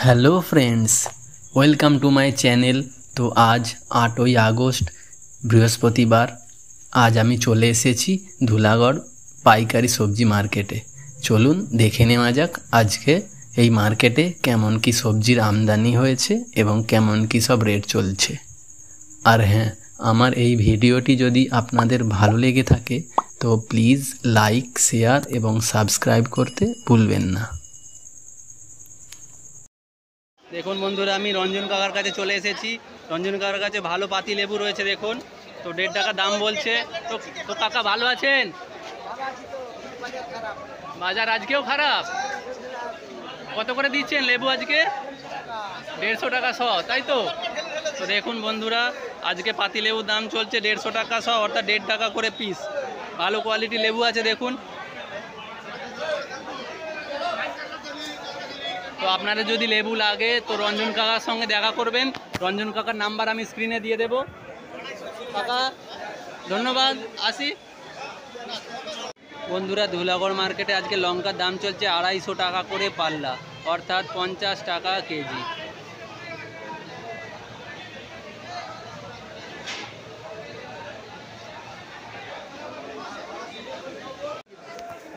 Hello friends, welcome to my channel. তো আজ 8ই August বৃহস্পতিবার। আজ আমি চলে এসেছি ধুলাগড় পাইকারি সবজি মার্কেটে। চলুন দেখে নেওয়া যাক আজকে এই মার্কেটে কেমন কি সবজির আমদানি হয়েছে এবং কেমন কি সব রেট চলছে। আর হ্যাঁ, আমার এই ভিডিওটি যদি আপনাদের ভালো লেগে থাকে তো প্লিজ লাইক, শেয়ার এবং সাবস্ক্রাইব করতে ভুলবেন না। দেখুন বন্ধুরা, আমি রঞ্জন কাকার কাছে চলে এসেছি। রঞ্জন কাকার কাছে ভালো পাতি লেবু রয়েছে দেখুন। তো 1.5 টাকা দাম বলছে। তো তো কাকা ভালো আছেন? বাজার আজকেও খারাপ? কত করে দিচ্ছেন লেবু আজকে? 150 টাকা শ, তাই তো? তো দেখুন বন্ধুরা, আজকে পাতি লেবুর দাম চলছে 150 টাকা শ, অর্থাৎ 1.5 টাকা করে পিস। ভালো কোয়ালিটি লেবু আছে দেখুন। তো আপনাদের যদি লেবু লাগে তো রঞ্জন কাকার সঙ্গে দেখা করবেন। রঞ্জন কাকার নাম্বার আমি স্ক্রিনে দিয়ে দেব। কাকা ধন্যবাদ, আসি। বন্ধুরা, ধুলাগড় মার্কেটে আজকে লঙ্কার দাম চলছে 250 টাকা করে পাল্লা, অর্থাৎ 50 টাকা কেজি।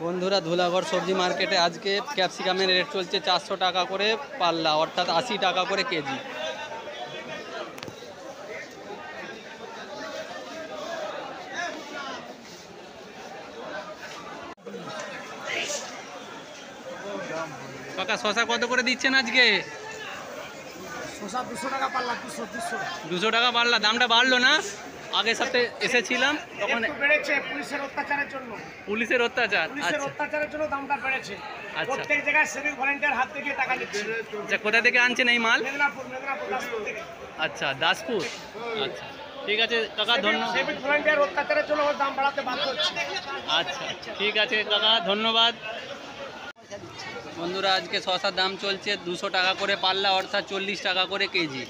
বন্ধুরা, ধুলাগড় সবজি মার্কেটে আজকে ক্যাপসিকামের রেট চলছে 400 টাকা করে পাল্লা, অর্থাৎ 80 টাকা করে কেজি। কাকা শশা কত করে দিচ্ছেন আজকে? শসা 200 টাকা পাল্লা। 200 টাকা পাল্লা। দামটা বাড়লো না? আগের সপ্তাহে এসেছিলাম তখন। একটু বেড়েছে পুলিশের অত্যাচারের জন্য। পুলিশের অত্যাচার? পুলিশের আচ্ছা অত্যাচারের জন্য দামটা বেড়েছে। আচ্ছা। প্রত্যেক জায়গায় সিভিক ভলেন্টিয়ার হাত থেকে টাকা নিচ্ছে। আচ্ছা, কোথা থেকে আনছেন এই মাল? মেদিনীপুর দাসপুর থেকে। আচ্ছা, দাসপুর। আচ্ছা, ঠিক আছে কাকা, ধন্যবাদ। সিভিক ভলেন্টিয়ার অত্যাচারের জন্য ওর দাম বাড়াতে বাধ্য হচ্ছে। আচ্ছা, ঠিক আছে কাকা, ধন্যবাদ। বন্ধুরা, আজকে শশার দাম চলছে 200 টাকা করে পাল্লা, অর্থাৎ 40 টাকা করে কেজি।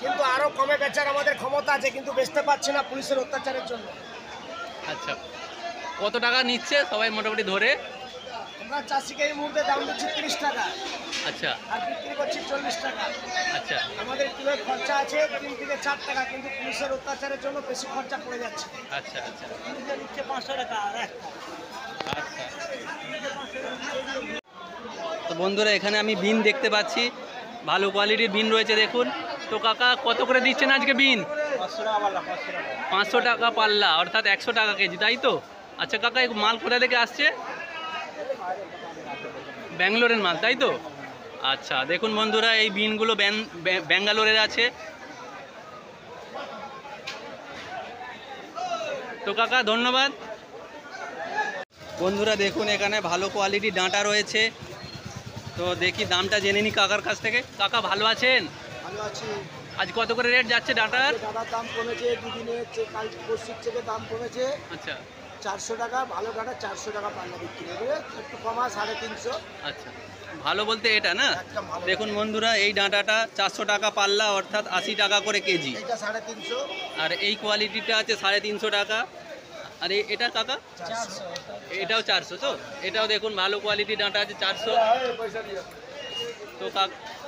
কিন্তু আরো কমে বেচার আমাদের ক্ষমতা আছে, কিন্তু বেচতে পারছি না পুলিশের অত্যাচারের জন্য। আচ্ছা, কত টাকা নিচ্ছে সবাই মোটামুটি ধরে? আমরা চাষিকে এই মুহূর্তে দাম দিচ্ছি 30 টাকা। আচ্ছা আর বিক্রি করছি 40 টাকা। আচ্ছা আমাদের কিলোর খরচা আছে 3 থেকে 4 টাকা, কিন্তু পুলিশের অত্যাচারের জন্য বেশি খরচা পড়ে যাচ্ছে। আচ্ছা আচ্ছা নিচ্ছে 500 টাকা আর একটা। আচ্ছা। তো বন্ধুরা, এখানে আমি বিন দেখতে পাচ্ছি, ভালো কোয়ালিটির বিন রয়েছে দেখুন। তো কাকা কত করে দিচ্ছেন আজকে বিন? 500 টাকা পাল্লা, অর্থাৎ 100 টাকা কেজি, তাই তো? আচ্ছা কাকা, এই মাল কোথা থেকে আসছে? ব্যাঙ্গালোরের মাল, তাই তো? আচ্ছা, দেখুন বন্ধুরা, এই বিনগুলো ব্যাঙ্গালোরের আছে। তো কাকা ধন্যবাদ। বন্ধুরা দেখুন, এখানে ভালো কোয়ালিটির ডাঁটা রয়েছে। তো দেখি দামটা জেনে নি কাকার কাছ থেকে। কাকা ভালো আছেন? ভালো আছি। আজ কত করে রেট যাচ্ছে ডাঁটার? ডাটার দাম কমেছে, দুদিনের কাল পরশুর থেকে দাম কমেছে। আচ্ছা 400 টাকা, ভালো ডাটা 400 টাকা পাল্লা বিক্রি হবে, একটু কমা 350। আচ্ছা, ভালো বলতে এটা না? একদম ভালো। দেখুন বন্ধুরা, এই ডাঁটাটা 400 টাকা পাল্লা, অর্থাৎ 80 টাকা করে কেজি। এটা 350। আর এই কোয়ালিটিটা আছে 350 টাকা। আর এটা কাকা? 400। এটাও 400। তো এটাও দেখুন ভালো কোয়ালিটির ডাঁটা আছে 400। তো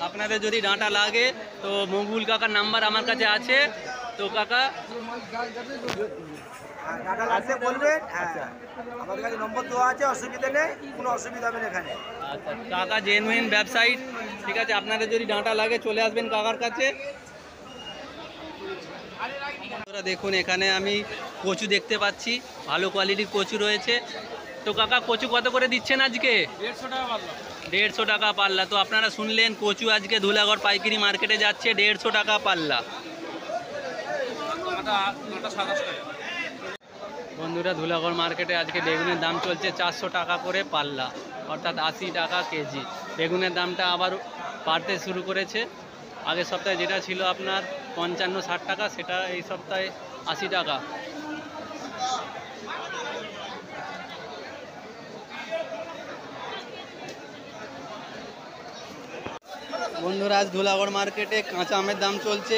আপনাদের যদি ডাঁটা লাগে তো মকবুল কাকার নাম্বার আমার কাছে আছে। তো কাকা ডাটা লাগলে বলবেন। হ্যাঁ, আমার কাছে নম্বর দেওয়া আছে, অসুবিধা নেই, কোনো অসুবিধা হবে না এখানে। আচ্ছা, কাকা জেনুইন ব্যবসায়ী। ঠিক আছে, আপনাদের যদি ডাঁটা লাগে চলে আসবেন কাকার কাছে। দেখুন, এখানে আমি কচু দেখতে পাচ্ছি, ভালো কোয়ালিটির কচু রয়েছে। তো কাকা কচু কত করে দিচ্ছেন আজকে? 150 টাকা পাল্লা। 150 টাকা পাল্লা। তো আপনারা শুনলেন, কচু আজকে ধুলাগড় পাইকারি মার্কেটে যাচ্ছে 150 টাকা পাল্লা। বন্ধুরা, ধুলাগড় মার্কেটে আজকে বেগুনের দাম চলছে 400 টাকা করে পাল্লা, অর্থাৎ 80 টাকা কেজি। বেগুনের দামটা আবার বাড়তে শুরু করেছে। আগের সপ্তাহে যেটা ছিল আপনার 55-60 টাকা, সেটা এই সপ্তাহে 80 টাকা। বন্ধুরা, আজ ধুলাগড় মার্কেটে কাঁচা আমের দাম চলছে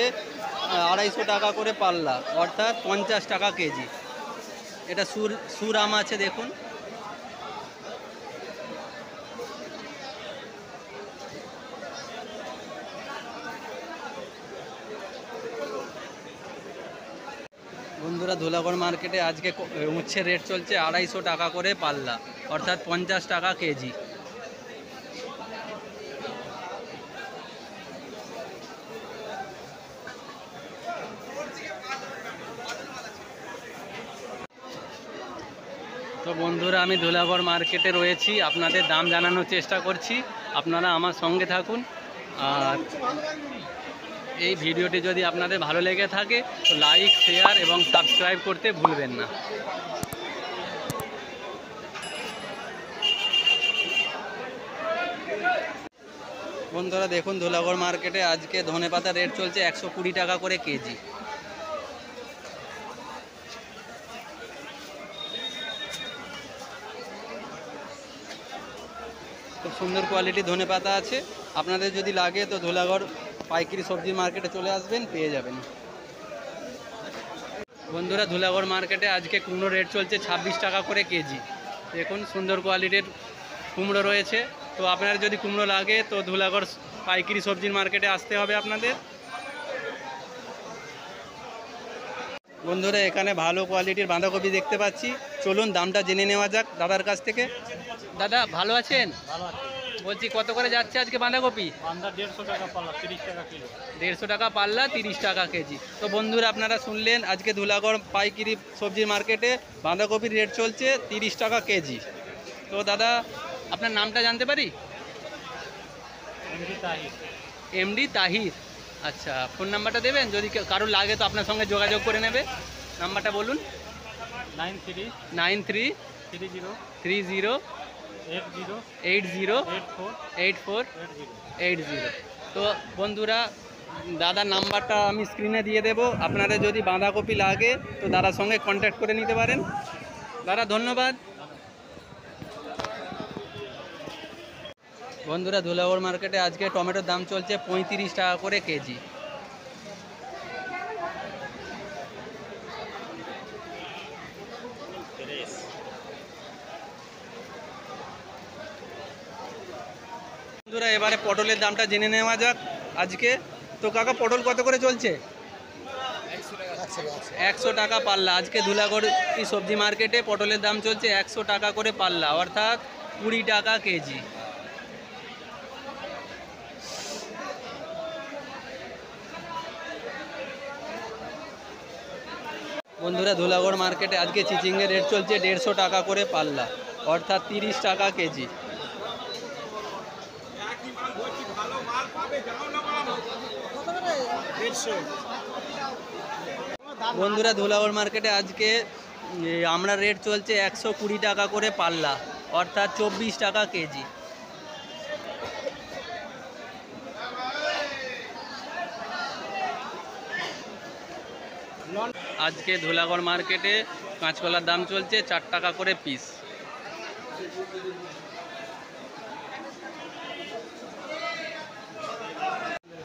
250 টাকা করে পাল্লা, অর্থাৎ 50 টাকা কেজি। এটা সুর আম আছে দেখুন। বন্ধুরা ধুলাগড় মার্কেটে আজকে উচ্ছের রেট চলছে 250 টাকা করে পাল্লা, অর্থাৎ 50 টাকা কেজি। তো বন্ধুরা আমি ধুলাগড় মার্কেটে রয়েছি, আপনাদের দাম জানানোর চেষ্টা করছি, আপনারা আমার সঙ্গে থাকুন। আর এই ভিডিওটি যদি আপনাদের ভালো লেগে থাকে তো লাইক, শেয়ার এবং সাবস্ক্রাইব করতে ভুলবেন না। বন্ধুরা দেখুন ধুলাগড় মার্কেটে আজকে ধনেপাতা রেট চলছে 120 টাকা করে কেজি। খুব সুন্দর কোয়ালিটির ধনেপাতা আছে, আপনাদের যদি লাগে তো ধুলাগড় পাইকারি সবজি মার্কেটে চলে আসবেন, পেয়ে যাবেন। বন্ধুরা ধুলাগড় মার্কেটে আজকে কুমড়ো রেট চলছে 26 টাকা করে কেজি। দেখুন সুন্দর কোয়ালিটির কুমড়ো রয়েছে, তো আপনার যদি কুমড়ো লাগে তো ধুলাগড় পাইকারি সবজির মার্কেটে আসতে হবে আপনাদের। বন্ধুরা এখানে ভালো কোয়ালিটির বাঁধাকপি দেখতে পাচ্ছি, চলুন দামটা জেনে নেওয়া যাক দাদার কাছ থেকে। দাদা ভালো আছেন? বলছি কত করে যাচ্ছে আজকে বাঁধাকপি? 150 টাকা পাল্লা, 30 টাকা কিলো। 150 টাকা পাল্লা, 30 টাকা কেজি। তো বন্ধুরা আপনারা শুনলেন আজকে ধুলাগড় পাইকারি সবজির মার্কেটে বাঁধাকপির রেট চলছে 30 টাকা কেজি। তো দাদা আপনার নামটা জানতে পারি? এমডি তাহির। আচ্ছা, ফোন নাম্বারটা দেবেন, যদি কারোর লাগে তো আপনার সঙ্গে যোগাযোগ করে নেবে। নাম্বারটা বলুন। 93 30 80 তো বন্ধুরা দাদার নাম্বারটা আমি স্ক্রিনে দিয়ে দেব, আপনারা যদি বাঁধাকপি লাগে তো দাদার সঙ্গে কন্ট্যাক্ট করে নিতে পারেন। দাদা ধন্যবাদ। বন্ধুরা ধুলাগড় মার্কেটে আজকে টমেটোর দাম চলছে 35 টাকা করে কেজি। বন্ধুরা এবারে পটলের দামটা জেনে নেওয়া যাক আজকে। তো কাকা পটল কত করে চলছে? 100 টাকা পাল্লা। আজকে ধুলাগড় সবজি মার্কেটে পটলের দাম চলছে 100 টাকা করে পাল্লা, অর্থাৎ 20 টাকা কেজি। বন্ধুরা ধুলাগড় মার্কেটে আজকে চিচিংয়ের রেট চলছে 150 টাকা করে পাল্লা, অর্থাৎ 30 টাকা কেজি। বন্ধুরা ধুলাগড় মার্কেটে আজকে আমরা রেট চলছে 120 টাকা করে পাল্লা, অর্থাৎ 24 টাকা কেজি। আজকে ধুলাগড় মার্কেটে কাঁচকলার দাম চলছে 4 টাকা করে পিস।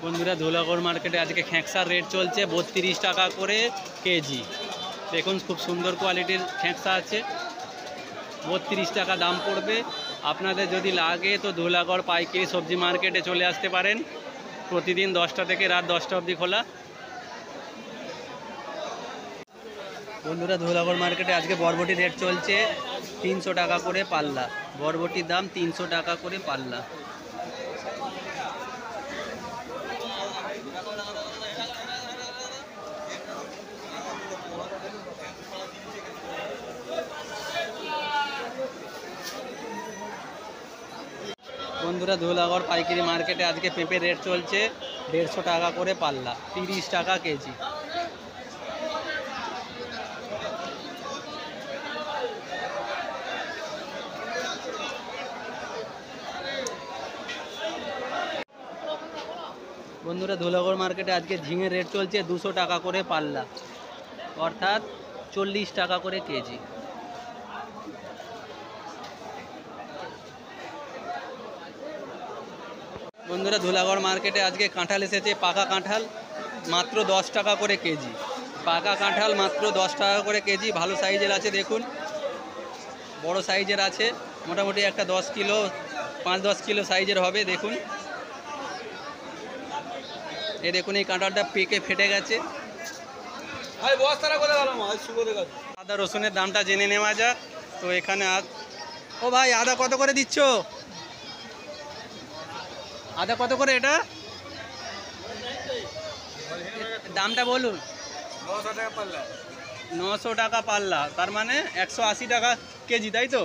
বন্ধুরা ধুলাগড় মার্কেটে আজকে খেঁকসার রেট চলছে 32 টাকা করে কেজি। দেখুন খুব সুন্দর কোয়ালিটির খেঁকসা আছে, 32 টাকা দাম পড়বে। আপনাদের যদি লাগে তো ধুলাগড় পাইকারি সবজি মার্কেটে চলে আসতে পারেন, প্রতিদিন 10টা থেকে রাত 10টা অবধি খোলা। বন্ধুরা ধুলাগড় মার্কেটে আজকে বরবটি রেট চলছে 300 টাকা করে পাল্লা, বরবটির দাম 300 টাকা করে পাল্লা। বন্ধুরা ধুলাগড় পাইকারি মার্কেটে আজকে পেঁপের রেট চলছে 150 টাকা করে পাল্লা, 30 টাকা কেজি। বন্ধুরা ধুলাগড় মার্কেটে আজকে ঝিঙের রেট চলছে 200 টাকা করে পাল্লা, অর্থাৎ 40 টাকা করে কেজি। বন্ধুরা ধুলাগড় মার্কেটে আজকে কাঁঠাল এসেছে, পাকা কাঁঠাল মাত্র 10 টাকা করে কেজি। পাকা কাঁঠাল মাত্র 10 টাকা করে কেজি। ভালো সাইজের আছে, দেখুন বড় সাইজের আছে, মোটামুটি একটা 10 কিলো 5-10 কিলো সাইজের হবে। দেখুন দেখুন এই কাঁঠালটা পেকে ফেটে গেছে, আদা রসুনের দামটা জেনে নেওয়া যাক। তো এখানে ও ভাই আদা কত করে দিচ্ছ? আদা কত করে এটা? দামটা বলুন। 900 টাকা পাল্লা, তার মানে 180 টাকা কেজি, তাই তো?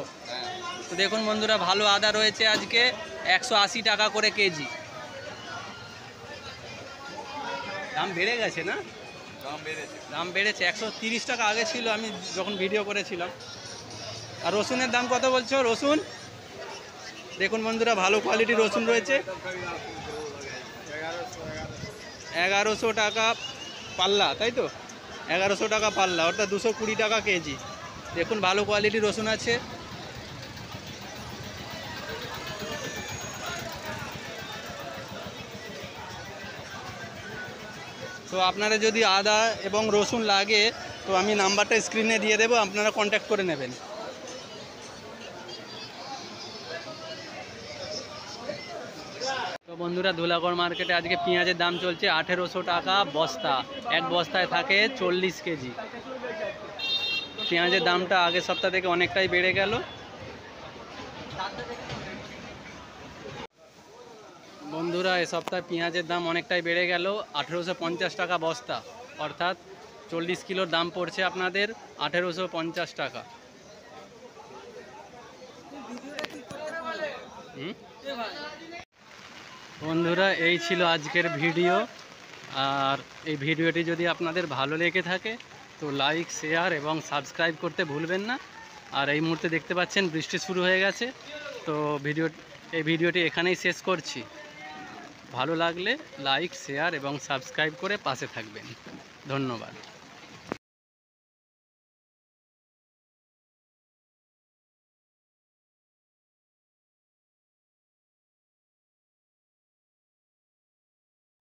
তো দেখুন বন্ধুরা, ভালো আদা রয়েছে আজকে 180 টাকা করে কেজি। দাম বেড়ে গেছে না? দাম বেড়েছে, 130 টাকা আগে ছিল আমি যখন ভিডিও করেছিলাম। আর রসুনের দাম কত বলছো? রসুন দেখুন বন্ধুরা, ভালো কোয়ালিটির রসুন রয়েছে, 1100 টাকা পাল্লা, তাই তো? 1100 টাকা পাল্লা, অর্থাৎ 220 টাকা কেজি। দেখুন ভালো কোয়ালিটির রসুন আছে। তো আপনারা যদি আদা এবং রসুন লাগে তো আমি নাম্বারটা স্ক্রিনে দিয়ে দেবো, আপনারা কন্ট্যাক্ট করে নেবেন। তো বন্ধুরা, ধুলাগড় মার্কেটে আজকে পেঁয়াজের দাম চলছে 1800 টাকা বস্তা। এক বস্তায় থাকে 40 কেজি। পেঁয়াজের দামটা আগের সপ্তাহ থেকে অনেকটাই বেড়ে গেল। বন্ধুরা, এ সপ্তাহে পেঁয়াজের দাম অনেকটাই বেড়ে গেল, 1850 টাকা বস্তা, অর্থাৎ 40 কিলোর দাম পড়ছে আপনাদের 1850 টাকা। বন্ধুরা, এই ছিল আজকের ভিডিও। আর এই ভিডিওটি যদি আপনাদের ভালো লেগে থাকে তো লাইক, শেয়ার এবং সাবস্ক্রাইব করতে ভুলবেন না। আর এই মুহূর্তে দেখতে পাচ্ছেন বৃষ্টি শুরু হয়ে গেছে। তো এই ভিডিওটি এখানেই শেষ করছি। ভালো লাগলে লাইক, শেয়ার এবং সাবস্ক্রাইব করে পাশে থাকবেন। ধন্যবাদ।